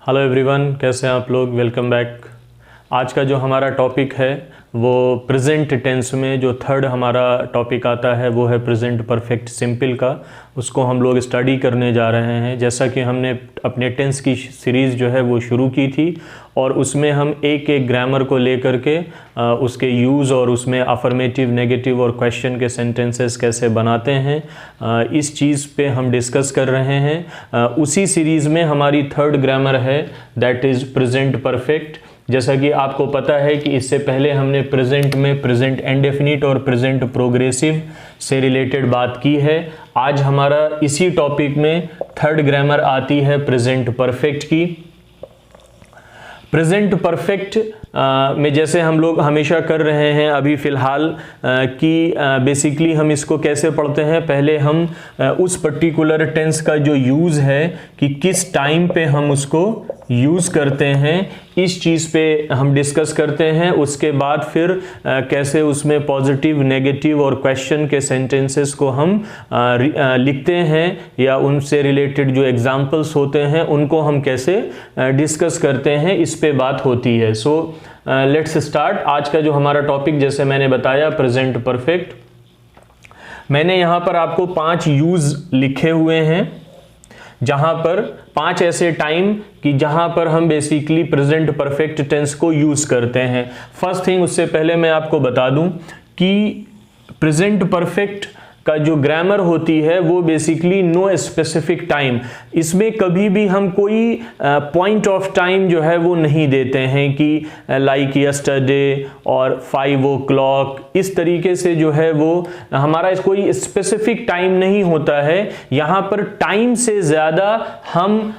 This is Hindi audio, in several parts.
हेलो एवरीवन, कैसे हैं आप लोग। Welcome back. आज का जो हमारा टॉपिक है वो प्रेजेंट टेंस में जो थर्ड हमारा टॉपिक आता है वो है प्रेजेंट परफेक्ट सिंपल का। उसको हम लोग स्टडी करने जा रहे हैं। जैसा कि हमने अपने टेंस की सीरीज़ जो है वो शुरू की थी और उसमें हम एक एक ग्रामर को लेकर के उसके यूज़ और उसमें अफर्मेटिव, नेगेटिव और क्वेश्चन के सेंटेंसेस कैसे बनाते हैं, इस चीज़ पे हम डिस्कस कर रहे हैं। उसी सीरीज़ में हमारी थर्ड ग्रामर है, दैट इज़ प्रेजेंट परफेक्ट। जैसा कि आपको पता है कि इससे पहले हमने प्रेजेंट में प्रेजेंट इंडेफिनिट और प्रेजेंट प्रोग्रेसिव से रिलेटेड बात की है। आज हमारा इसी टॉपिक में थर्ड ग्रामर आती है प्रेजेंट परफेक्ट की। प्रेजेंट परफेक्ट में जैसे हम लोग हमेशा कर रहे हैं अभी फ़िलहाल कि बेसिकली हम इसको कैसे पढ़ते हैं। पहले हम उस पर्टिकुलर टेंस का जो यूज़ है कि किस टाइम पे हम उसको यूज़ करते हैं, इस चीज़ पे हम डिस्कस करते हैं। उसके बाद फिर कैसे उसमें पॉजिटिव, नेगेटिव और क्वेश्चन के सेंटेंसेस को हम लिखते हैं या उनसे रिलेटेड जो एग्जाम्पल्स होते हैं उनको हम कैसे डिस्कस करते हैं, इस पे बात होती है। सो लेट्स स्टार्ट। आज का जो हमारा टॉपिक, जैसे मैंने बताया, प्रेजेंट परफेक्ट। मैंने यहाँ पर आपको 5 यूज़ लिखे हुए हैं, जहां पर 5 ऐसे टाइम कि जहां पर हम बेसिकली प्रेजेंट परफेक्ट टेंस को यूज करते हैं। फर्स्ट थिंग, उससे पहले मैं आपको बता दूं कि प्रेजेंट परफेक्ट का जो ग्रामर होती है वो बेसिकली नो स्पेसिफिक टाइम, इसमें कभी भी हम कोई पॉइंट ऑफ टाइम जो है वो नहीं देते हैं कि लाइक यस्टरडे और 5 o'clock, इस तरीके से जो है वो हमारा कोई स्पेसिफिक टाइम नहीं होता है। यहाँ पर टाइम से ज़्यादा हम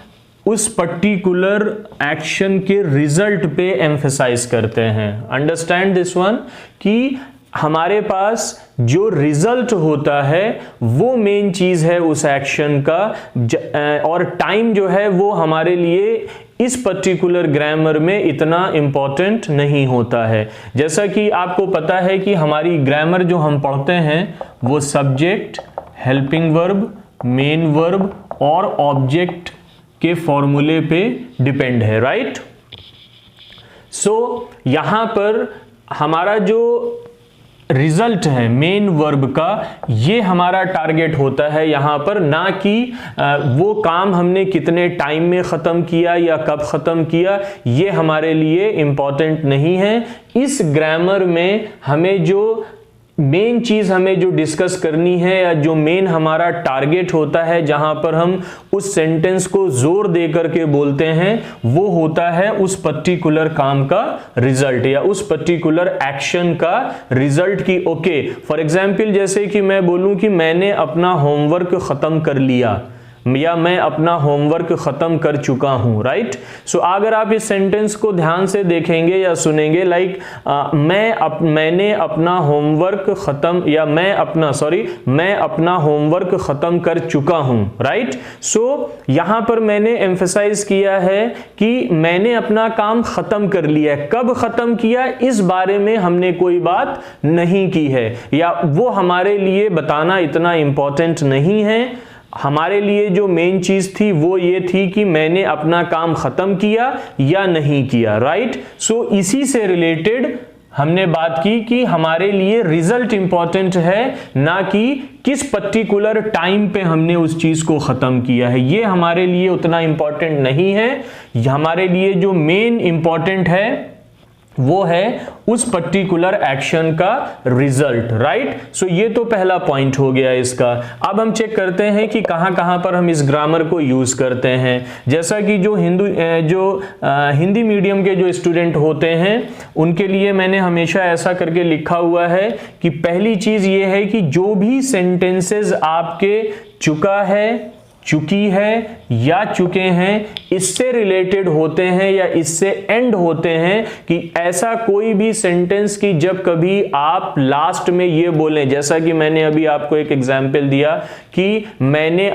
उस पर्टिकुलर एक्शन के रिजल्ट पे एम्फेसाइज करते हैं। अंडरस्टैंड दिस वन कि हमारे पास जो रिजल्ट होता है वो मेन चीज है उस एक्शन का, और टाइम जो है वो हमारे लिए इस पर्टिकुलर ग्रामर में इतना इंपॉर्टेंट नहीं होता है। जैसा कि आपको पता है कि हमारी ग्रामर जो हम पढ़ते हैं वो subject, helping verb, main verb और ऑब्जेक्ट के फॉर्मूले पे डिपेंड है, राइट। सो यहां पर हमारा जो रिजल्ट है मेन वर्ब का, ये हमारा टारगेट होता है यहाँ पर, ना कि वो काम हमने कितने टाइम में ख़त्म किया या कब ख़त्म किया, ये हमारे लिए इम्पॉर्टेंट नहीं है। इस ग्रामर में हमें जो मेन चीज़ हमें जो डिस्कस करनी है या जो मेन हमारा टारगेट होता है, जहां पर हम उस सेंटेंस को जोर दे करके बोलते हैं, वो होता है उस पर्टिकुलर काम का रिजल्ट या उस पर्टिकुलर एक्शन का रिजल्ट की ओके। फॉर एग्जाम्पल, जैसे कि मैं बोलूं कि मैंने अपना होमवर्क ख़त्म कर लिया या मैं अपना होमवर्क ख़त्म कर चुका हूं, राइट। सो अगर आप इस सेंटेंस को ध्यान से देखेंगे या सुनेंगे, लाइक मैंने अपना होमवर्क ख़त्म या मैं अपना होमवर्क ख़त्म कर चुका हूं, राइट। सो यहां पर मैंने एम्फेसाइज किया है कि मैंने अपना काम ख़त्म कर लिया है। कब ख़त्म किया, इस बारे में हमने कोई बात नहीं की है या वो हमारे लिए बताना इतना इंपॉर्टेंट नहीं है। हमारे लिए जो मेन चीज थी वो ये थी कि मैंने अपना काम खत्म किया या नहीं किया, राइट। सो इसी से रिलेटेड हमने बात की कि हमारे लिए रिजल्ट इंपॉर्टेंट है, ना कि किस पर्टिकुलर टाइम पे हमने उस चीज को खत्म किया है। ये हमारे लिए उतना इंपॉर्टेंट नहीं है। हमारे लिए जो मेन इंपॉर्टेंट है वो है उस पर्टिकुलर एक्शन का रिजल्ट, राइट। सो ये तो पहला पॉइंट हो गया इसका। अब हम चेक करते हैं कि कहां कहां पर हम इस ग्रामर को यूज करते हैं। जैसा कि जो हिंदी मीडियम के जो स्टूडेंट होते हैं उनके लिए मैंने हमेशा ऐसा करके लिखा हुआ है कि पहली चीज ये है कि जो भी सेंटेंसेस आपके चुका है, चुकी है या चुके हैं, इससे रिलेटेड होते हैं या इससे एंड होते हैं, कि ऐसा कोई भी सेंटेंस की जब कभी आप लास्ट में ये बोलें, जैसा कि मैंने अभी आपको एक एग्जाम्पल दिया कि मैं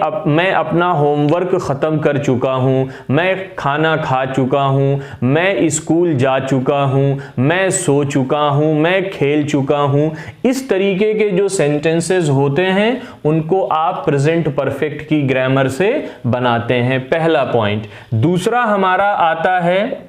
अपना होमवर्क खत्म कर चुका हूं, मैं खाना खा चुका हूं, मैं स्कूल जा चुका हूं, मैं सो चुका हूं, मैं खेल चुका हूं, इस तरीके के जो सेंटेंसेस होते हैं उनको आप प्रेजेंट परफेक्ट की ग्रामर से बना बनाते हैं, पहला पॉइंट। दूसरा हमारा आता है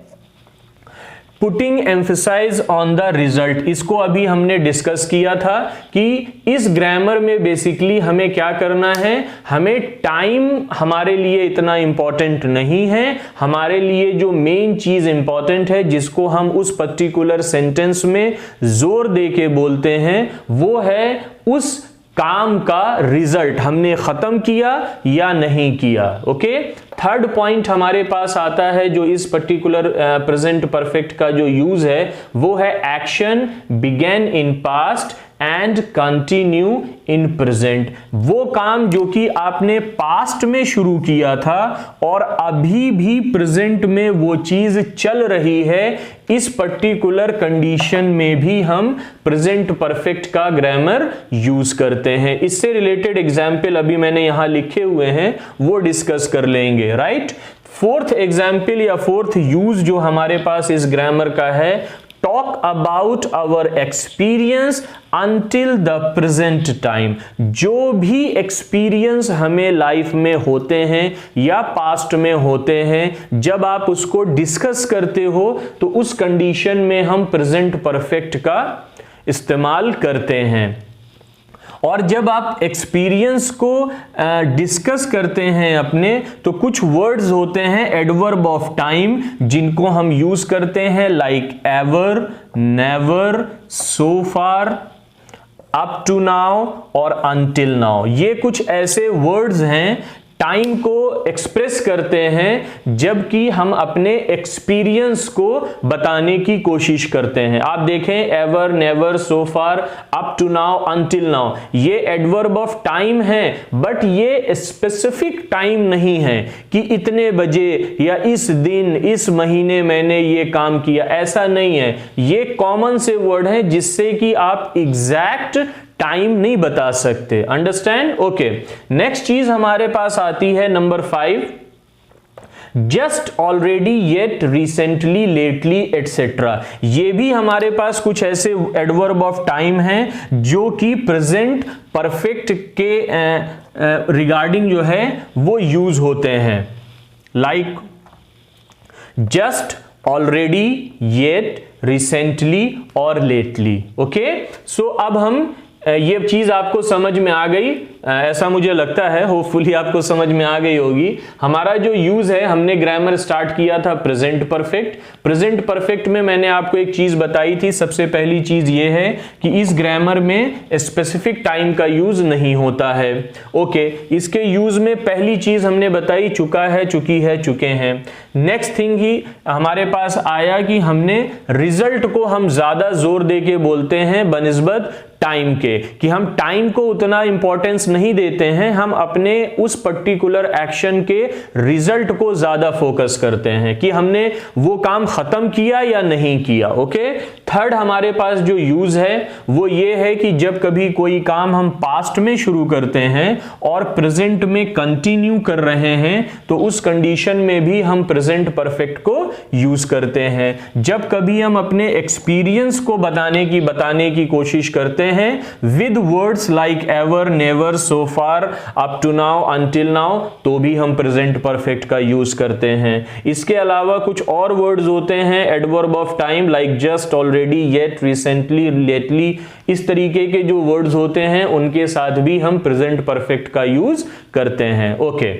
putting emphasise on the result. इसको अभी हमने डिस्कस किया था कि इस ग्रामर में बेसिकली हमें क्या करना है, हमें टाइम हमारे लिए इतना इंपॉर्टेंट नहीं है, हमारे लिए जो मेन चीज इंपॉर्टेंट है जिसको हम उस पर्टिकुलर सेंटेंस में जोर दे के बोलते हैं वो है उस काम का रिजल्ट, हमने खत्म किया या नहीं किया। ओके, थर्ड पॉइंट हमारे पास आता है जो इस पर्टिकुलर प्रेजेंट परफेक्ट का जो यूज है वो है action begin in past and continue in present. वो काम जो कि आपने पास्ट में शुरू किया था और अभी भी प्रेजेंट में वो चीज चल रही है, इस पर्टिकुलर कंडीशन में भी हम प्रेजेंट परफेक्ट का ग्रामर यूज करते हैं। इससे रिलेटेड एग्जाम्पल अभी मैंने यहां लिखे हुए हैं, वो डिस्कस कर लेंगे, राइट। फोर्थ एग्जाम्पल या फोर्थ यूज जो हमारे पास इस ग्रामर का है, talk about our experience until the present time. जो भी एक्सपीरियंस हमें लाइफ में होते हैं या पास्ट में होते हैं, जब आप उसको डिस्कस करते हो तो उस कंडीशन में हम प्रेजेंट परफेक्ट का इस्तेमाल करते हैं। और जब आप एक्सपीरियंस को डिस्कस करते हैं अपने, तो कुछ वर्ड्स होते हैं एडवर्ब ऑफ टाइम जिनको हम यूज करते हैं, like ever, never, so far, up to now और अनटिल नाउ। ये कुछ ऐसे वर्ड्स हैं टाइम को एक्सप्रेस करते हैं जबकि हम अपने एक्सपीरियंस को बताने की कोशिश करते हैं। आप देखें ever, never, so far, up to now, until now, ये एडवर्ब ऑफ टाइम है, बट ये स्पेसिफिक टाइम नहीं है कि इतने बजे या इस दिन, इस महीने मैंने ये काम किया, ऐसा नहीं है। ये कॉमन से वर्ड है जिससे कि आप एग्जैक्ट टाइम नहीं बता सकते। अंडरस्टैंड? ओके, नेक्स्ट चीज हमारे पास आती है number 5, just, already, yet, recently, lately, etcetera. ये भी हमारे पास कुछ ऐसे एडवर्ब ऑफ टाइम हैं जो कि प्रेजेंट परफेक्ट के रिगार्डिंग जो है वो यूज होते हैं, like just, already, yet, recently और लेटली। ओके, सो अब हम ये चीज आपको समझ में आ गई, ऐसा मुझे लगता है, होपफुली आपको समझ में आ गई होगी। हमारा जो यूज है, हमने ग्रामर स्टार्ट किया था प्रेजेंट परफेक्ट। प्रेजेंट परफेक्ट में मैंने आपको एक चीज बताई थी, सबसे पहली चीज ये है कि इस ग्रामर में स्पेसिफिक टाइम का यूज नहीं होता है। ओके, इसके यूज में पहली चीज हमने बताई चुका है, चुकी है, चुके हैं। नेक्स्ट थिंग ही हमारे पास आया कि हमने रिजल्ट को हम ज्यादा जोर दे के बोलते हैं बनिस्बत टाइम के, कि हम टाइम को उतना इंपॉर्टेंस नहीं देते हैं, हम अपने उस पर्टिकुलर एक्शन के रिजल्ट को ज्यादा फोकस करते हैं कि हमने वो काम खत्म किया या नहीं किया। ओके, थर्ड हमारे पास जो यूज है वो ये है कि जब कभी कोई काम हम पास्ट में शुरू करते हैं और प्रेजेंट में कंटिन्यू कर रहे हैं तो उस कंडीशन में भी हम प्रेजेंट परफेक्ट को यूज करते हैं। जब कभी हम अपने एक्सपीरियंस को बताने की कोशिश करते हैं with words like ever, never, so far, up to now, until now, तो भी हम प्रेजेंट परफेक्ट का यूज करते हैं। इसके अलावा कुछ और वर्ड्स होते हैं adverb of time like just, already, yet, recently, lately, इस तरीके के जो वर्ड्स होते हैं उनके साथ भी हम प्रेजेंट परफेक्ट का यूज करते हैं। ओके,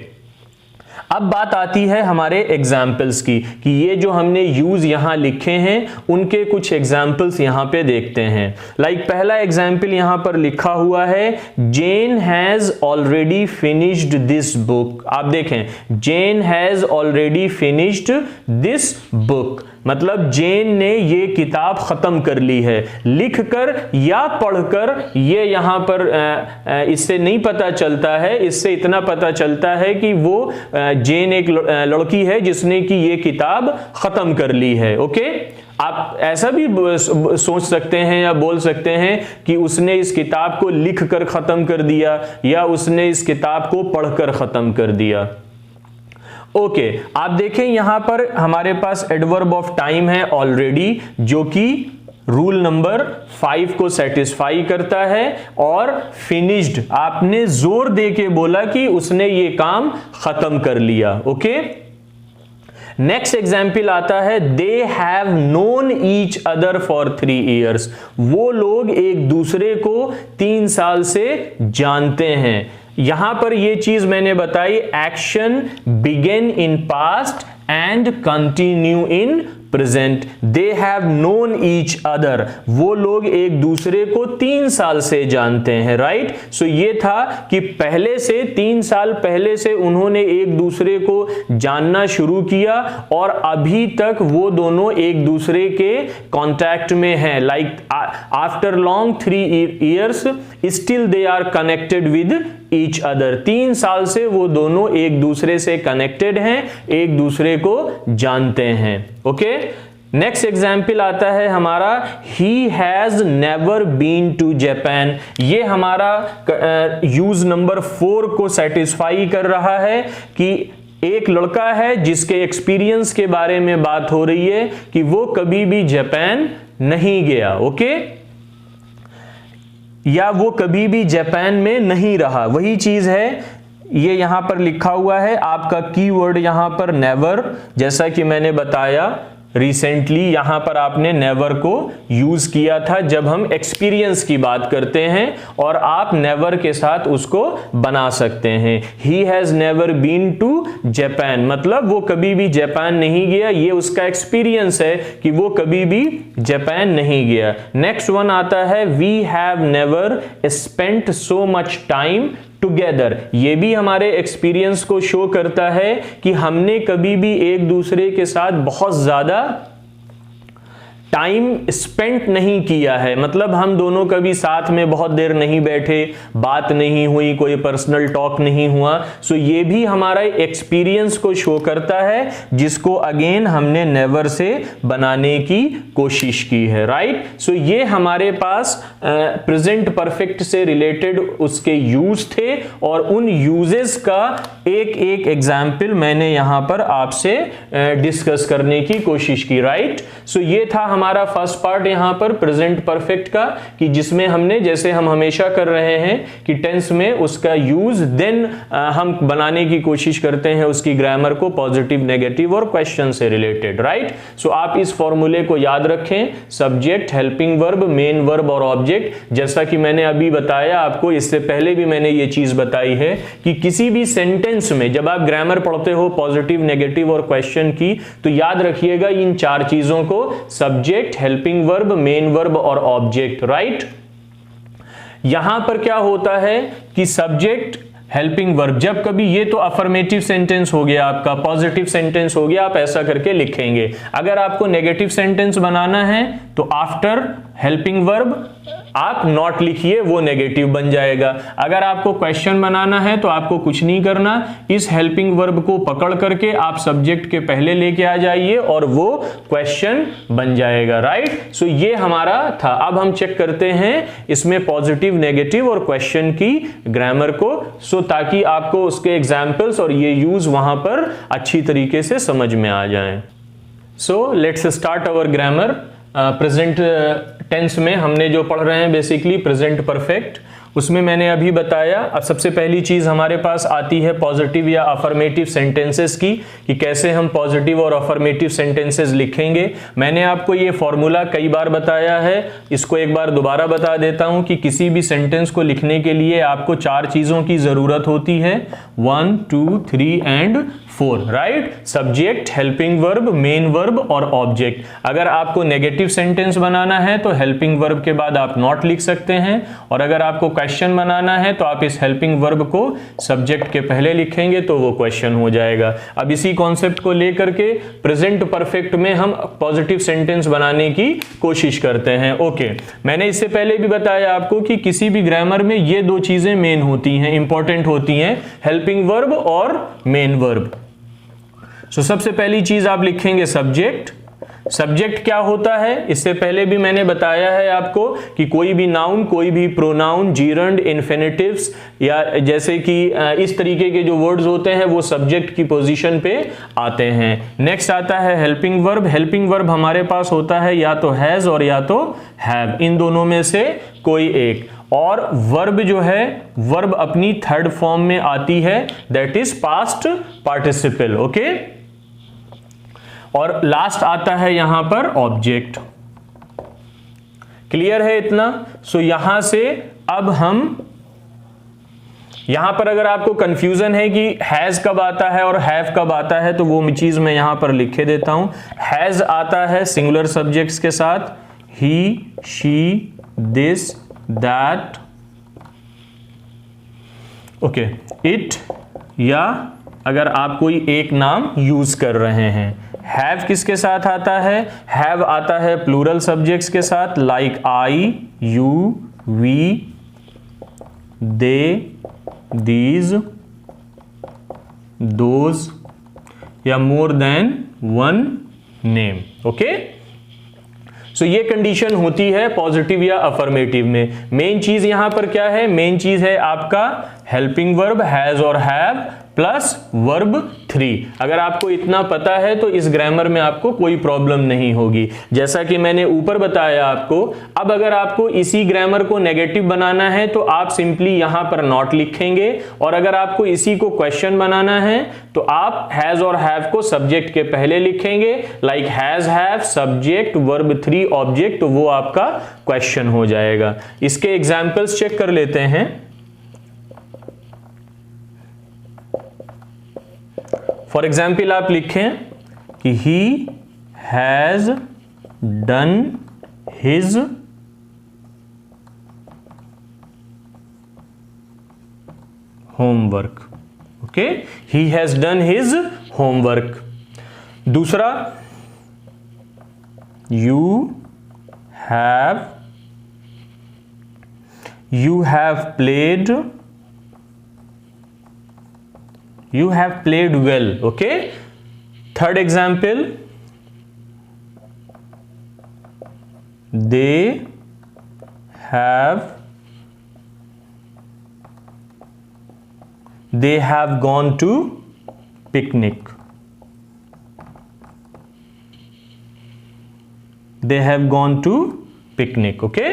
अब बात आती है हमारे एग्जाम्पल्स की कि ये जो हमने यूज यहां लिखे हैं उनके कुछ एग्जाम्पल्स यहां पे देखते हैं। लाइक पहला एग्जाम्पल यहां पर लिखा हुआ है, Jane has already finished this book. आप देखें, Jane has already finished this book, मतलब जेन ने ये किताब खत्म कर ली है। लिखकर या पढ़कर ये यहां पर इससे नहीं पता चलता है, इससे इतना पता चलता है कि वो जेन एक लड़की है जिसने कि ये किताब खत्म कर ली है। ओके, आप ऐसा भी सोच सकते हैं या बोल सकते हैं कि उसने इस किताब को लिखकर खत्म कर दिया या उसने इस किताब को पढ़कर खत्म कर दिया। ओके, आप देखें यहां पर हमारे पास एडवर्ब ऑफ टाइम है ऑलरेडी, जो कि रूल नंबर 5 को सेटिस्फाई करता है, और फिनिश्ड आपने जोर दे के बोला कि उसने ये काम खत्म कर लिया। ओके, नेक्स्ट एग्जाम्पल आता है, they have known each other for 3 years। वो लोग एक दूसरे को 3 साल से जानते हैं। यहां पर ये चीज मैंने बताई, action begin in past and continue in present. They have known each other, वो लोग एक दूसरे को 3 साल से जानते हैं, राइट। सो ये था कि पहले से 3 साल पहले से उन्होंने एक दूसरे को जानना शुरू किया, और अभी तक वो दोनों एक दूसरे के कांटेक्ट में हैं। Like after long 3 years still they are connected with each other. 3 साल से वो दोनों एक दूसरे से कनेक्टेड हैं, एक दूसरे को जानते हैं। ओके, नेक्स्ट एग्जाम्पल आता है हमारा, he has never been to Japan. ये हमारा यूज नंबर 4 को सेटिस्फाई कर रहा है कि एक लड़का है जिसके एक्सपीरियंस के बारे में बात हो रही है कि वो कभी भी जापान नहीं गया। ओके, या वो कभी भी जापान में नहीं रहा, वही चीज है ये यहां पर लिखा हुआ है। आपका कीवर्ड यहां पर नेवर, जैसा कि मैंने बताया रिसेंटली यहां पर आपने नेवर को यूज किया था जब हम एक्सपीरियंस की बात करते हैं, और आप नेवर के साथ उसको बना सकते हैं। He has never been to Japan, मतलब वो कभी भी जापान नहीं गया, ये उसका एक्सपीरियंस है कि वो कभी भी जापान नहीं गया। नेक्स्ट वन आता है, we have never spent so much time together. ये भी हमारे एक्सपीरियंस को शो करता है कि हमने कभी भी एक दूसरे के साथ बहुत ज्यादा टाइम स्पेंड नहीं किया है, मतलब हम दोनों कभी साथ में बहुत देर नहीं बैठे, बात नहीं हुई, कोई पर्सनल टॉक नहीं हुआ। सो ये भी हमारा एक्सपीरियंस को शो करता है, जिसको अगेन हमने नेवर से बनाने की कोशिश की है, राइट। सो ये हमारे पास प्रेजेंट परफेक्ट से रिलेटेड उसके यूज थे, और उन यूजेस का एक एक एग्जाम्पल मैंने यहां पर आपसे डिस्कस करने की कोशिश की, राइट। सो ये था हमारा फर्स्ट पार्ट यहां पर प्रेजेंट परफेक्ट का, कि जिसमें हमने, जैसे हम हमेशा कर रहे हैं कि टेंस में उसका यूज, देन हम बनाने की कोशिश करते हैं उसकी ग्रामर को पॉजिटिव, नेगेटिव और क्वेश्चन से रिलेटेड, राइट। सो आप इस फॉर्मूले को याद रखें, subject, helping verb, main verb और ऑब्जेक्ट। जैसा कि मैंने अभी बताया आपको, इससे पहले भी मैंने ये चीज बताई है कि किसी भी सेंटेंस में जब आप ग्रामर पढ़ते हो पॉजिटिव, नेगेटिव और क्वेश्चन की, तो याद रखिएगा इन 4 चीजों को, subject, helping verb, main verb और ऑब्जेक्ट, राइट। यहां पर क्या होता है कि सब्जेक्ट, हेल्पिंग वर्ब, जब कभी, ये तो अफर्मेटिव सेंटेंस हो गया आपका, पॉजिटिव सेंटेंस हो गया, आप ऐसा करके लिखेंगे। अगर आपको नेगेटिव सेंटेंस बनाना है तो आफ्टर हेल्पिंग वर्ब आप नॉट लिखिए, वो नेगेटिव बन जाएगा। अगर आपको क्वेश्चन बनाना है तो आपको कुछ नहीं करना, इस हेल्पिंग वर्ब को पकड़ करके आप सब्जेक्ट के पहले लेके आ जाइए और वो क्वेश्चन बन जाएगा, राइट। सो ये हमारा था। अब हम चेक करते हैं इसमें पॉजिटिव, नेगेटिव और क्वेश्चन की ग्रामर को, सो ताकि आपको उसके एग्जाम्पल्स और ये यूज वहां पर अच्छी तरीके से समझ में आ जाए। So let's start our grammar. Present tense में हमने जो पढ़ रहे हैं बेसिकली प्रेजेंट परफेक्ट, उसमें मैंने अभी बताया। अब सबसे पहली चीज हमारे पास आती है पॉजिटिव या अफर्मेटिव सेंटेंसेस की, कि कैसे हम पॉजिटिव और अफर्मेटिव सेंटेंसेस लिखेंगे। मैंने आपको ये फॉर्मूला कई बार बताया है, इसको एक बार दोबारा बता देता हूं कि किसी भी सेंटेंस को लिखने के लिए आपको 4 चीजों की जरूरत होती है, 1, 2, 3 and 4, right. Subject, helping verb, main verb और ऑब्जेक्ट। अगर आपको नेगेटिव सेंटेंस बनाना है तो हेल्पिंग वर्ब के बाद आप नॉट लिख सकते हैं, और अगर आपको क्वेश्चन बनाना है तो आप इस हेल्पिंग वर्ब को सब्जेक्ट के पहले लिखेंगे तो वो क्वेश्चन हो जाएगा। अब इसी कॉन्सेप्ट को लेकर के प्रेजेंट परफेक्ट में हम पॉजिटिव सेंटेंस बनाने की कोशिश करते हैं। ओके, मैंने इससे पहले भी बताया आपको कि किसी भी ग्रामर में ये 2 चीजें मेन होती हैं, इंपॉर्टेंट होती हैं, हेल्पिंग वर्ब और मेन वर्ब। सो सबसे पहली चीज आप लिखेंगे सब्जेक्ट। सब्जेक्ट क्या होता है, इससे पहले भी मैंने बताया है आपको कि कोई भी नाउन, कोई भी प्रोनाउन, जीरंड, इन्फिनिटिव्स या जैसे कि इस तरीके के जो वर्ड्स होते हैं वो सब्जेक्ट की पोजीशन पे आते हैं। नेक्स्ट आता है हेल्पिंग वर्ब। हेल्पिंग वर्ब हमारे पास होता है या तो हैज और या तो हैव, इन दोनों में से कोई एक। और वर्ब जो है, वर्ब अपनी थर्ड फॉर्म में आती है, that is past participle. Okay, और लास्ट आता है यहां पर ऑब्जेक्ट। क्लियर है इतना? सो यहां से अब हम यहां पर अगर आपको कंफ्यूजन है कि हैज कब आता है और हैव कब आता है, तो वो चीज मैं यहां पर लिखे देता हूं। हैज आता है सिंगुलर सब्जेक्ट्स के साथ, he, she, this, that, okay, it, या अगर आप कोई एक नाम यूज कर रहे हैं। हैव किसके साथ आता है? हैव आता है प्लूरल सब्जेक्ट्स के साथ, like I, you, we, they, these, those, या more than one name. Okay, so ये कंडीशन होती है पॉजिटिव या अफर्मेटिव में। मेन चीज यहां पर क्या है? मेन चीज है आपका हेल्पिंग वर्ब हैज और हैव प्लस वर्ब 3। अगर आपको इतना पता है तो इस ग्रामर में आपको कोई प्रॉब्लम नहीं होगी। जैसा कि मैंने ऊपर बताया आपको, अब अगर आपको इसी ग्रामर को नेगेटिव बनाना है तो आप सिंपली यहां पर नॉट लिखेंगे, और अगर आपको इसी को क्वेश्चन बनाना है तो आप हैज और हैव को सब्जेक्ट के पहले लिखेंगे, like has, have, subject, verb 3, object, तो वो आपका क्वेश्चन हो जाएगा। इसके एग्जाम्पल्स चेक कर लेते हैं। फॉर एग्जाम्पल आप लिखें कि he has done his homework. Okay, he has done his homework. दूसरा, you played well. Okay, third example, they have gone to picnic. They have gone to picnic. Okay,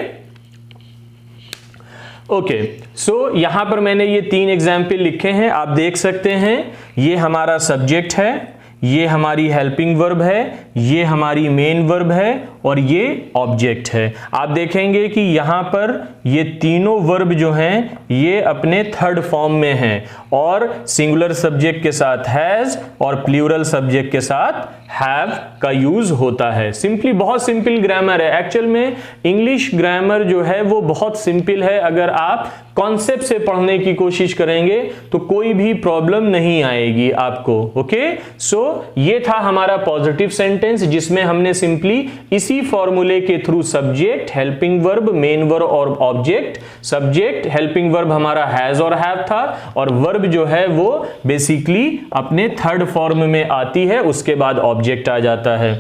okay, so यहां पर मैंने ये 3 एग्जाम्पल लिखे हैं। आप देख सकते हैं ये हमारा सब्जेक्ट है, ये हमारी हेल्पिंग वर्ब है, ये हमारी मेन वर्ब है और ये ऑब्जेक्ट है। आप देखेंगे कि यहां पर ये तीनों वर्ब जो हैं ये अपने थर्ड फॉर्म में हैं, और सिंगुलर सब्जेक्ट के साथ हैज और प्लूरल सब्जेक्ट के साथ हैव का यूज होता है। सिंपली बहुत सिंपल ग्रामर है। एक्चुअल में इंग्लिश ग्रामर जो है वो बहुत सिंपल है। अगर आप कॉन्सेप्ट से पढ़ने की कोशिश करेंगे तो कोई भी प्रॉब्लम नहीं आएगी आपको। ओके, सो ये था हमारा पॉजिटिव सेंटेंस जिसमें हमने सिंपली इसी फॉर्मूले के through subject, helping verb, main verb और ऑब्जेक्ट, सब्जेक्ट हेल्पिंग वर्ब हमारा हैज और हैव था, और वर्ब जो है वो बेसिकली अपने थर्ड फॉर्म में आती है, उसके बाद ऑब्जेक्ट आ जाता है।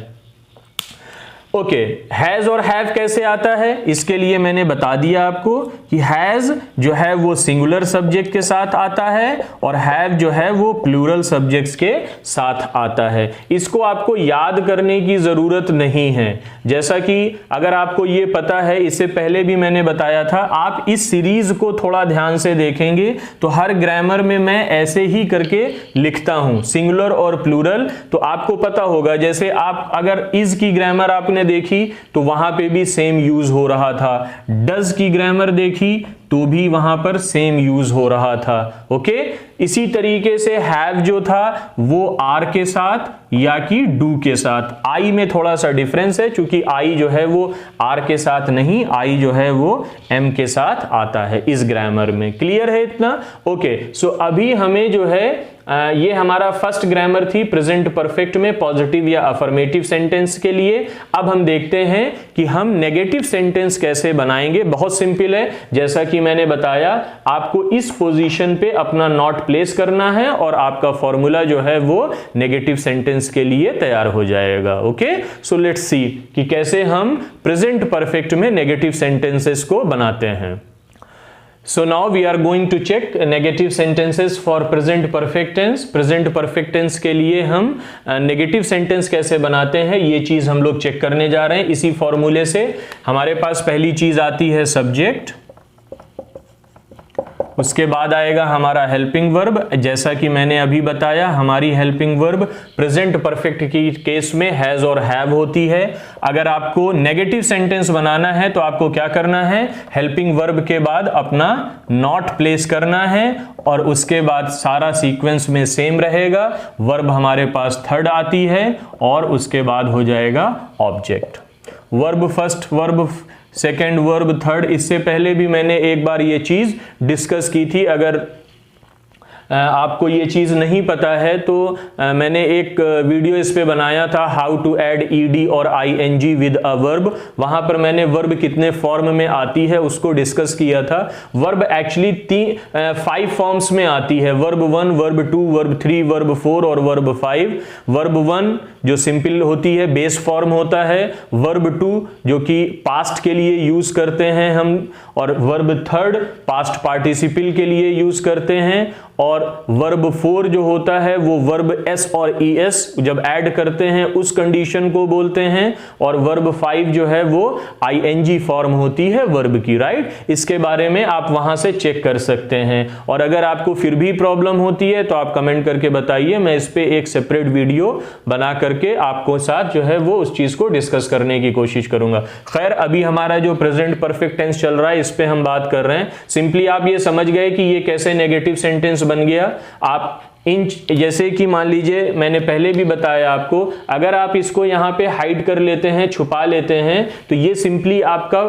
ओके, हैज और हैव कैसे आता है, इसके लिए मैंने बता दिया आपको कि हैज जो है वो सिंगुलर सब्जेक्ट के साथ आता है और हैव जो है वो प्लूरल सब्जेक्ट्स के साथ आता है। इसको आपको याद करने की जरूरत नहीं है। जैसा कि अगर आपको ये पता है, इससे पहले भी मैंने बताया था, आप इस सीरीज को थोड़ा ध्यान से देखेंगे तो हर ग्रामर में मैं ऐसे ही करके लिखता हूं, सिंगुलर और प्लूरल, तो आपको पता होगा। जैसे आप अगर इज की ग्रामर आपने देखी तो वहां पे भी सेम यूज हो रहा था, डज की ग्रामर देखी तो भी वहां पर सेम यूज हो रहा था। ओके, इसी तरीके से हैव जो था वो आर के साथ या कि डू के साथ, आई में थोड़ा सा डिफरेंस है क्योंकि आई जो है वो आर के साथ नहीं, आई जो है वो एम के साथ आता है इस ग्रामर में। क्लियर है इतना? ओके, सो अभी हमें जो है ये हमारा फर्स्ट ग्रामर थी प्रेजेंट परफेक्ट में पॉजिटिव या अफर्मेटिव सेंटेंस के लिए। अब हम देखते हैं कि हम नेगेटिव सेंटेंस कैसे बनाएंगे। बहुत सिंपल है, जैसा कि मैंने बताया आपको इस पोजीशन पे अपना नॉट प्लेस करना है और आपका फॉर्मूला जो है वो नेगेटिव सेंटेंस के लिए तैयार हो जाएगा। ओके, सो लेट्स सी कि कैसे हम प्रेजेंट परफेक्ट में नेगेटिव सेंटेंसेस को बनाते हैं। So now we are going to check negative sentences for present perfect tense। present perfect tense के लिए हम negative sentence कैसे बनाते हैं ये चीज हम लोग चेक करने जा रहे हैं। इसी फॉर्मूले से हमारे पास पहली चीज आती है सब्जेक्ट, उसके बाद आएगा हमारा हेल्पिंग वर्ब। जैसा कि मैंने अभी बताया हमारी हेल्पिंग वर्ब प्रेजेंट परफेक्ट की केस में हैज और हैव होती है। अगर आपको नेगेटिव सेंटेंस बनाना है तो आपको क्या करना है, हेल्पिंग वर्ब के बाद अपना नॉट प्लेस करना है और उसके बाद सारा सीक्वेंस में सेम रहेगा। वर्ब हमारे पास थर्ड आती है और उसके बाद हो जाएगा object. Verb first, verb second, verb third. इससे पहले भी मैंने एक बार ये चीज डिस्कस की थी। अगर आपको ये चीज नहीं पता है तो मैंने एक वीडियो इस पे बनाया था, हाउ टू ऐड ईडी और आईएनजी विद अ वर्ब। वहां पर मैंने वर्ब कितने फॉर्म में आती है उसको डिस्कस किया था। वर्ब एक्चुअली 5 फॉर्म्स में आती है, वर्ब 1, वर्ब 2, वर्ब 3, वर्ब 4 और वर्ब 5। वर्ब 1 जो सिंपल होती है, बेस फॉर्म होता है। वर्ब 2 जो कि पास्ट के लिए यूज करते हैं हम, और वर्ब थर्ड पास्ट पार्टिसिपल के लिए यूज करते हैं। और वर्ब 4 जो होता है वो वर्ब एस और ईएस जब ऐड करते हैं उस कंडीशन को बोलते हैं। और वर्ब 5 जो है वो आईएनजी फॉर्म होती है वर्ब की, राइट। इसके बारे में आप वहां से चेक कर सकते हैं। और अगर आपको फिर भी प्रॉब्लम होती है तो आप कमेंट करके बताइए, मैं इस पे एक सेपरेट वीडियो बना करके आपको साथ जो है वो उस चीज को डिस्कस करने की कोशिश करूंगा। खैर अभी हमारा जो प्रेजेंट परफेक्ट टेंस चल रहा है इस पे हम बात कर रहे हैं। सिंपली आप ये समझ गए कि ये कैसे नेगेटिव सेंटेंस बन गया। आप जैसे कि मान लीजिए मैंने पहले भी बताया आपको, अगर आप इसको यहां पे हाइड कर लेते हैं, छुपा लेते हैं, तो ये सिंपली आपका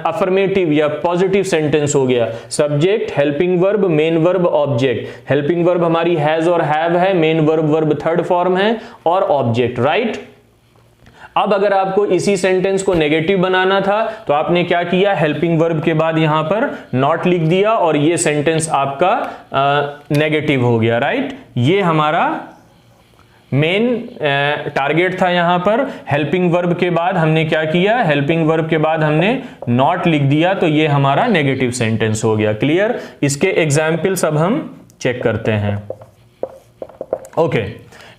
अफर्मेटिव या पॉजिटिव सेंटेंस हो गया। Subject, helping verb, main verb, object. Helping verb हमारी हैज और हैव है, main verb verb third form है और ऑब्जेक्ट, राइट। अब अगर आपको इसी सेंटेंस को नेगेटिव बनाना था तो आपने क्या किया, हेल्पिंग वर्ब के बाद यहां पर नॉट लिख दिया और ये सेंटेंस आपका नेगेटिव हो गया, राइट। ये हमारा मेन टारगेट था। यहां पर हेल्पिंग वर्ब के बाद हमने क्या किया, हेल्पिंग वर्ब के बाद हमने नॉट लिख दिया, तो ये हमारा नेगेटिव सेंटेंस हो गया। क्लियर। इसके एग्जाम्पल्स अब हम चेक करते हैं। ओके,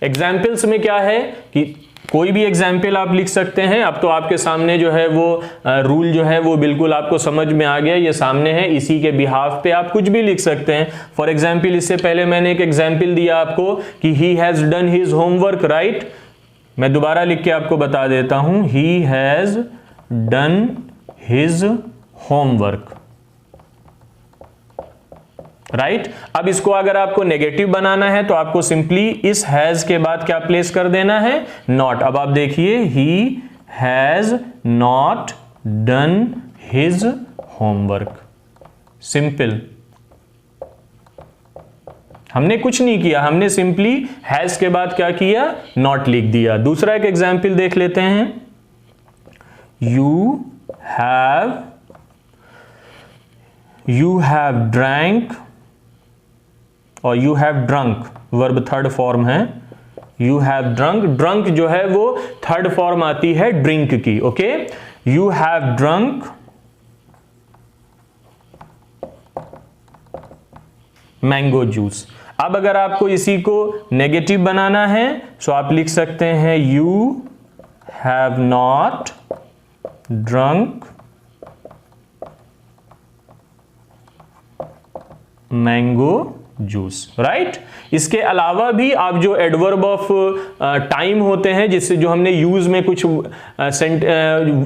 एग्जाम्पल्स में क्या है कि कोई भी एग्जाम्पल आप लिख सकते हैं। अब तो आपके सामने जो है वो रूल जो है वो बिल्कुल आपको समझ में आ गया, ये सामने है, इसी के बिहाफ पे आप कुछ भी लिख सकते हैं। फॉर एग्जाम्पल इससे पहले मैंने एक एग्जाम्पल दिया आपको कि he has done his homework, right. मैं दोबारा लिख के आपको बता देता हूं, he has done his homework, right. अब इसको अगर आपको नेगेटिव बनाना है तो आपको सिंपली इस हैज के बाद क्या प्लेस कर देना है, नॉट। अब आप देखिए, he has not done his homework, simple. हमने कुछ नहीं किया, हमने सिंपली हैज के बाद क्या किया, नॉट लिख दिया। दूसरा एक एग्जाम्पल देख लेते हैं, यू हैव ड्रैंक और you have drunk, verb third form है। यू हैव ड्रंक, ड्रंक जो है वो थर्ड फॉर्म आती है ड्रिंक की, okay. You have drunk mango juice. अब अगर आपको इसी को नेगेटिव बनाना है तो आप लिख सकते हैं, you have not drunk mango juice, right. इसके अलावा भी आप जो एडवर्ब ऑफ टाइम होते हैं, जिससे जो हमने यूज में कुछ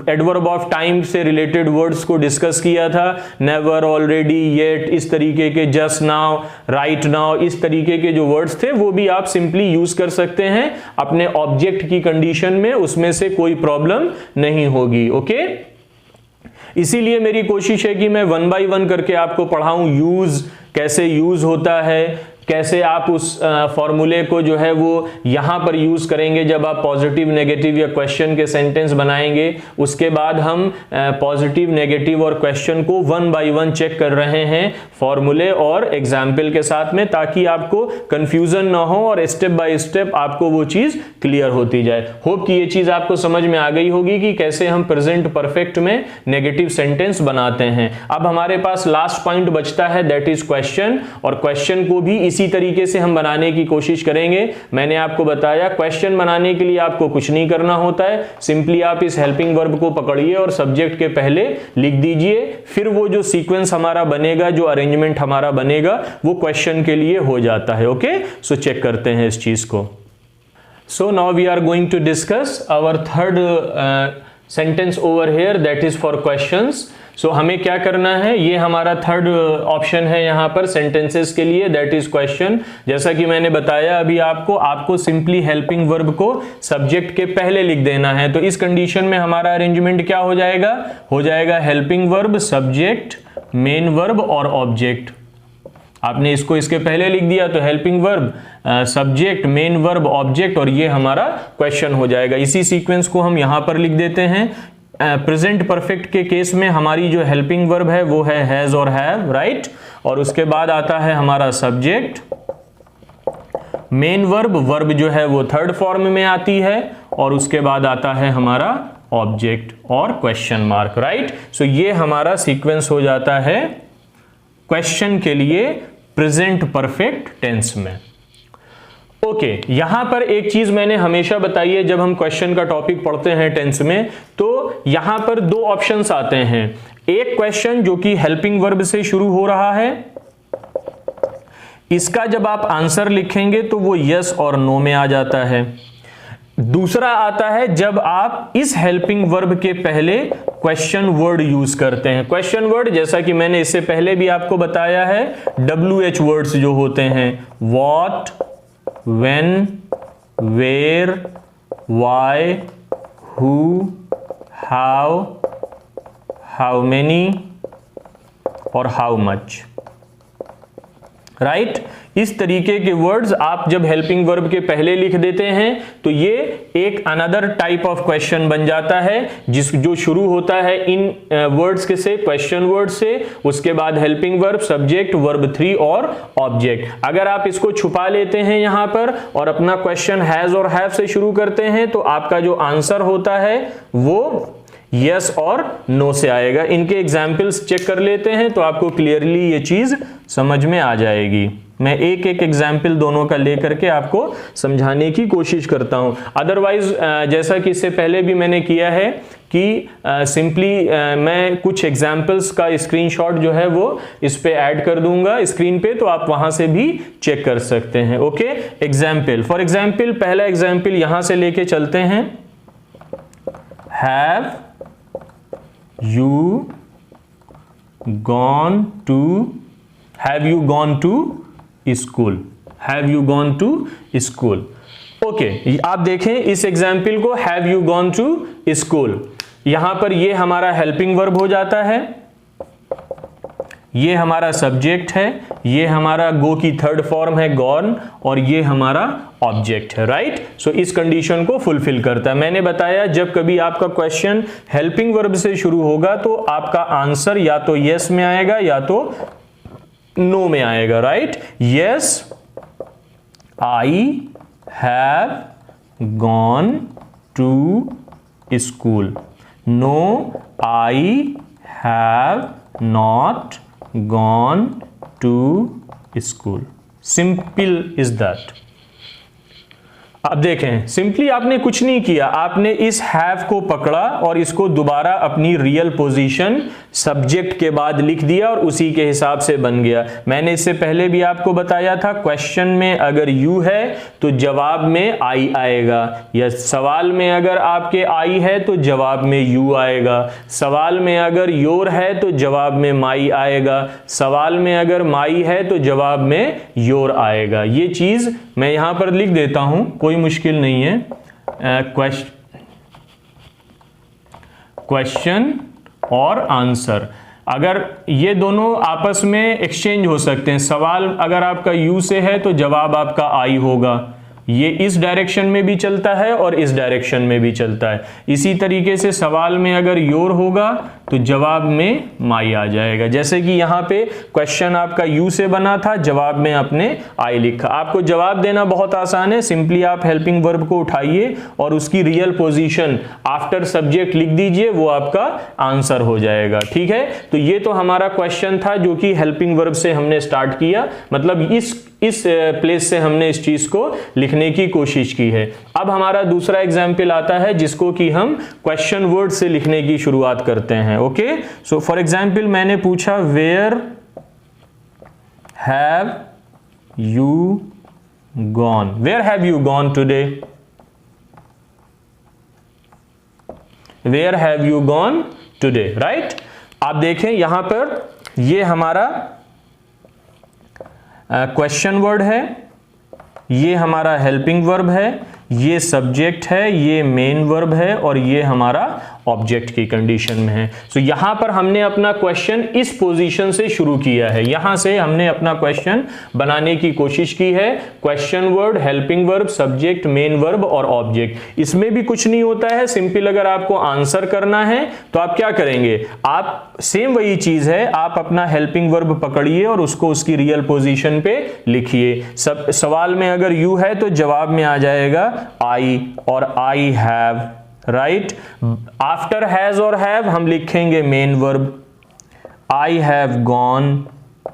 एडवर्ब ऑफ टाइम से रिलेटेड वर्ड्स को डिस्कस किया था, नेवर, ऑलरेडी, येट, इस तरीके के, जस्ट नाउ, राइट नाउ, इस तरीके के जो वर्ड्स थे वो भी आप सिंपली यूज कर सकते हैं अपने ऑब्जेक्ट की कंडीशन में, उसमें से कोई प्रॉब्लम नहीं होगी, ओके। इसीलिए मेरी कोशिश है कि मैं 1 बाय 1 करके आपको पढ़ाऊं, यूज कैसे यूज होता है, कैसे आप उस फॉर्मूले को जो है वो यहां पर यूज करेंगे जब आप पॉजिटिव नेगेटिव या क्वेश्चन के सेंटेंस बनाएंगे। उसके बाद हम पॉजिटिव नेगेटिव और क्वेश्चन को 1 बाय 1 चेक कर रहे हैं फॉर्मूले और एग्जाम्पल के साथ में, ताकि आपको कंफ्यूजन ना हो और स्टेप बाय स्टेप आपको वो चीज क्लियर होती जाए। होप कि ये चीज आपको समझ में आ गई होगी कि कैसे हम प्रेजेंट परफेक्ट में नेगेटिव सेंटेंस बनाते हैं। अब हमारे पास लास्ट पॉइंट बचता है, दैट इज क्वेश्चन, और क्वेश्चन को भी इसी तरीके से हम बनाने की कोशिश करेंगे। मैंने आपको बताया क्वेश्चन बनाने के लिए आपको कुछ नहीं करना होता है, सिंपली आप इस हेल्पिंग वर्ब को पकड़िए और सब्जेक्ट के पहले लिख दीजिए, फिर वो जो सीक्वेंस हमारा बनेगा, जो अरेंजमेंट हमारा बनेगा, वो क्वेश्चन के लिए हो जाता है। ओके, सो चेक करते हैं इस चीज को। So now we are going to discuss our third sentence over here, that is for questions. So हमें क्या करना है, ये हमारा थर्ड ऑप्शन है यहाँ पर सेंटेंसेस के लिए, दैट इज क्वेश्चन। जैसा कि मैंने बताया अभी आपको सिंपली हेल्पिंग वर्ब को सब्जेक्ट के पहले लिख देना है। तो इस कंडीशन में हमारा अरेंजमेंट क्या हो जाएगा helping verb, subject, main verb और ऑब्जेक्ट। आपने इसको इसके पहले लिख दिया तो helping verb, subject, main verb, object, और ये हमारा क्वेश्चन हो जाएगा। इसी सीक्वेंस को हम यहां पर लिख देते हैं। प्रेजेंट परफेक्ट के केस में हमारी जो हेल्पिंग वर्ब है वो है हैज और हैव, राइट, और उसके बाद आता है हमारा सब्जेक्ट, मेन वर्ब जो है वो थर्ड फॉर्म में आती है, और उसके बाद आता है हमारा ऑब्जेक्ट और क्वेश्चन मार्क, राइट। सो ये हमारा सीक्वेंस हो जाता है क्वेश्चन के लिए प्रेजेंट परफेक्ट टेंस में। ओके, यहां पर एक चीज मैंने हमेशा बताई है जब हम क्वेश्चन का टॉपिक पढ़ते हैं टेंस में, तो यहां पर दो ऑप्शंस आते हैं। एक क्वेश्चन जो कि हेल्पिंग वर्ब से शुरू हो रहा है, इसका जब आप आंसर लिखेंगे तो वो यस और नो में आ जाता है। दूसरा आता है जब आप इस हेल्पिंग वर्ब के पहले क्वेश्चन वर्ड यूज करते हैं। क्वेश्चन वर्ड जैसा कि मैंने इससे पहले भी आपको बताया है, WH वर्ड्स जो होते हैं, what, when, where, why, who, how, how many और हाउ मच, राइट। इस तरीके के वर्ड्स आप जब हेल्पिंग वर्ब के पहले लिख देते हैं तो ये एक अनदर टाइप ऑफ क्वेश्चन बन जाता है, जो शुरू होता है इन वर्ड्स के से, क्वेश्चन वर्ड से, उसके बाद हेल्पिंग वर्ब, सब्जेक्ट, वर्ब 3 और ऑब्जेक्ट। अगर आप इसको छुपा लेते हैं यहां पर और अपना क्वेश्चन हैज और हैव से शुरू करते हैं तो आपका जो आंसर होता है वो यस और नो से आएगा। इनके एग्जाम्पल्स चेक कर लेते हैं तो आपको क्लियरली ये चीज समझ में आ जाएगी। मैं एक एक एग्जाम्पल दोनों का लेकर के आपको समझाने की कोशिश करता हूं। अदरवाइज जैसा कि इससे पहले भी मैंने किया है कि सिंपली मैं कुछ एग्जाम्पल्स का स्क्रीनशॉट जो है वो इस पे ऐड कर दूंगा स्क्रीन पे, तो आप वहां से भी चेक कर सकते हैं। ओके, एग्जाम्पल, फॉर एग्जाम्पल पहला एग्जाम्पल यहां से लेके चलते हैं। Have you gone to, have you gone to school, have you gone to school। Okay, आप देखें इस एग्जाम्पल को, have you gone to school, यहां पर ये हमारा हेल्पिंग वर्ब हो जाता है, ये हमारा सब्जेक्ट है, ये हमारा गो की थर्ड फॉर्म है गॉन, और ये हमारा ऑब्जेक्ट है, राइट। सो इस कंडीशन को फुलफिल करता है। मैंने बताया जब कभी आपका क्वेश्चन हेल्पिंग वर्ब से शुरू होगा तो आपका आंसर या तो यस में आएगा या तो नो में आएगा, right. Yes, I have gone to school. No, I have not gone to school। Simple is that। अब देखें, सिंपली आपने कुछ नहीं किया, आपने इस हैव को पकड़ा और इसको दोबारा अपनी रियल पोजीशन सब्जेक्ट के बाद लिख दिया और उसी के हिसाब से बन गया। मैंने इससे पहले भी आपको बताया था, क्वेश्चन में अगर यू है तो जवाब में आई आएगा, या सवाल में अगर आपके आई है तो जवाब में यू आएगा, सवाल में अगर योर है तो जवाब में माई आएगा, सवाल में अगर माई है तो जवाब में योर आएगा। ये चीज मैं यहां पर लिख देता हूं, कोई मुश्किल नहीं है। क्वेश्चन और आंसर, अगर ये दोनों आपस में एक्सचेंज हो सकते हैं, सवाल अगर आपका यू से है तो जवाब आपका आई होगा, ये इस डायरेक्शन में भी चलता है और इस डायरेक्शन में भी चलता है। इसी तरीके से सवाल में अगर योर होगा तो जवाब में माई आ जाएगा। जैसे कि यहाँ पे क्वेश्चन आपका यू से बना था, जवाब में आपने आई लिखा। आपको जवाब देना बहुत आसान है, सिंपली आप हेल्पिंग वर्ब को उठाइए और उसकी रियल पोजीशन आफ्टर सब्जेक्ट लिख दीजिए, वो आपका आंसर हो जाएगा। ठीक है, तो ये तो हमारा क्वेश्चन था जो कि हेल्पिंग वर्ब से हमने स्टार्ट किया, मतलब इस प्लेस से हमने इस चीज को लिखने की कोशिश की है। अब हमारा दूसरा एग्जाम्पल आता है जिसको कि हम क्वेश्चन वर्ड से लिखने की शुरुआत करते हैं। ओके, सो फॉर एग्जाम्पल मैंने पूछा where have you gone, where have you gone today, where have you gone today, right. आप देखें यहां पर ये हमारा क्वेश्चन वर्ड है, ये हमारा हेल्पिंग वर्ब है, ये सब्जेक्ट है, ये मेन वर्ब है और ये हमारा ऑब्जेक्ट की कंडीशन में है। सो यहां पर हमने अपना क्वेश्चन इस पोजीशन से शुरू किया है, यहां से हमने अपना क्वेश्चन बनाने की कोशिश की है। Question word, helping verb, subject, main verb और ऑब्जेक्ट। इसमें भी कुछ नहीं होता है, सिंपल अगर आपको आंसर करना है तो आप क्या करेंगे, आप सेम वही चीज है, आप अपना हेल्पिंग वर्ब पकड़िए और उसको उसकी रियल पोजीशन पे लिखिए। सवाल में अगर यू है तो जवाब में आ जाएगा आई और I have, right. After has और हैव हम लिखेंगे main verb, I have gone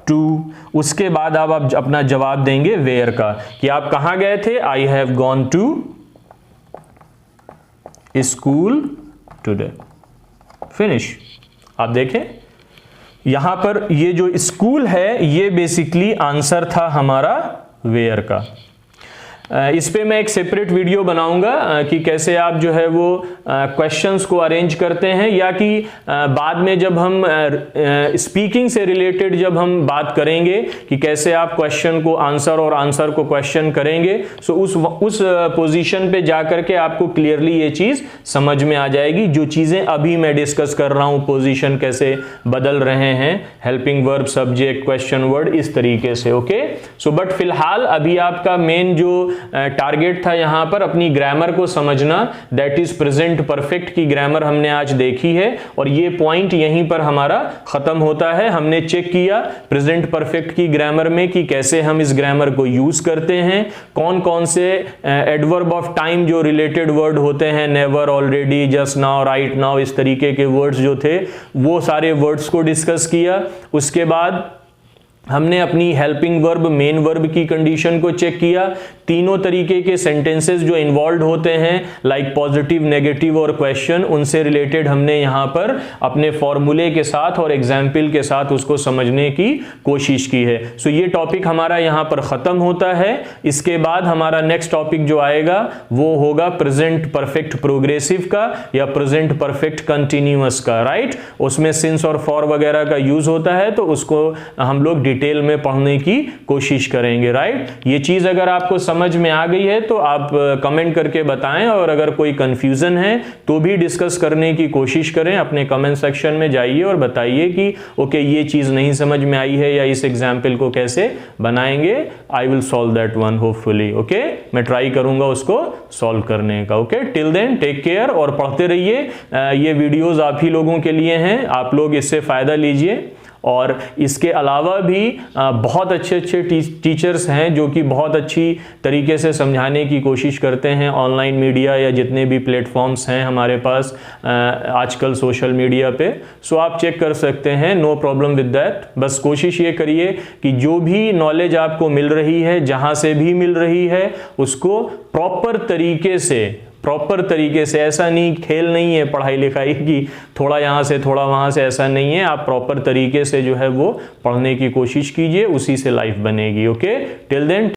to. उसके बाद आप अपना जवाब देंगे वेयर का, कि आप कहां गए थे, I have gone to school today, finish. आप देखें यहां पर ये जो स्कूल है ये बेसिकली आंसर था हमारा वेयर का। इस पे मैं एक सेपरेट वीडियो बनाऊंगा कि कैसे आप जो है वो क्वेश्चंस को अरेंज करते हैं, या कि बाद में जब हम स्पीकिंग से रिलेटेड जब हम बात करेंगे कि कैसे आप क्वेश्चन को आंसर और आंसर को क्वेश्चन करेंगे, सो उस पोजीशन पे जाकर के आपको क्लियरली ये चीज समझ में आ जाएगी। जो चीजें अभी मैं डिस्कस कर रहा हूं, पोजीशन कैसे बदल रहे हैं, helping verb, subject, question word, इस तरीके से। ओके, सो बट फिलहाल अभी आपका मेन जो टारगेट था यहां पर अपनी ग्रामर को समझना, दैट इज प्रेजेंट परफेक्ट की ग्रामर हमने आज देखी है और ये पॉइंट यहीं पर हमारा खत्म होता है। हमने चेक किया प्रेजेंट परफेक्ट की ग्रामर में कि कैसे हम इस ग्रामर को यूज करते हैं, कौन कौन से एडवर्ब ऑफ टाइम जो रिलेटेड वर्ड होते हैं, never, already, just now, right now, इस तरीके के वर्ड्स जो थे वो सारे वर्ड्स को डिस्कस किया। उसके बाद हमने अपनी हेल्पिंग वर्ब, मेन वर्ब की कंडीशन को चेक किया। तीनों तरीके के सेंटेंसेस जो इन्वॉल्व होते हैं, लाइक पॉजिटिव, नेगेटिव और क्वेश्चन, उनसे रिलेटेड हमने यहां पर अपने फॉर्मूले के साथ और एग्जाम्पल के साथ उसको समझने की कोशिश की है। सो ये टॉपिक हमारा यहां पर खत्म होता है। इसके बाद हमारा नेक्स्ट टॉपिक जो आएगा वो होगा प्रेजेंट परफेक्ट प्रोग्रेसिव का या प्रेजेंट परफेक्ट कंटिन्यूअस का, राइट। उसमें सिंस और फॉर वगैरह का यूज होता है, तो उसको हम लोग डिटेल में पढ़ने की कोशिश करेंगे, राइट। ये चीज अगर आपको समझ में आ गई है तो आप कमेंट करके बताएं, और अगर कोई कंफ्यूजन है तो भी डिस्कस करने की कोशिश करें। अपने कमेंट सेक्शन में जाइए और बताइए कि ओके ये चीज नहीं समझ में आई है या इस एग्जाम्पल को कैसे बनाएंगे। I will solve that one hopefully. Okay, मैं ट्राई करूंगा उसको सॉल्व करने का। Okay, till then take care और पढ़ते रहिए। ये वीडियोस आप ही लोगों के लिए हैं, आप लोग इससे फायदा लीजिए। और इसके अलावा भी बहुत अच्छे अच्छे टीचर्स हैं जो कि बहुत अच्छी तरीके से समझाने की कोशिश करते हैं। ऑनलाइन मीडिया या जितने भी प्लेटफॉर्म्स हैं हमारे पास आजकल सोशल मीडिया पे, सो आप चेक कर सकते हैं, नो प्रॉब्लम विद दैट। बस कोशिश ये करिए कि जो भी नॉलेज आपको मिल रही है, जहाँ से भी मिल रही है, उसको प्रॉपर तरीके से, ऐसा नहीं, खेल नहीं है पढ़ाई लिखाई की, थोड़ा यहाँ से थोड़ा वहाँ से, ऐसा नहीं है। आप प्रॉपर तरीके से जो है वो पढ़ने की कोशिश कीजिए, उसी से लाइफ बनेगी। Okay, till then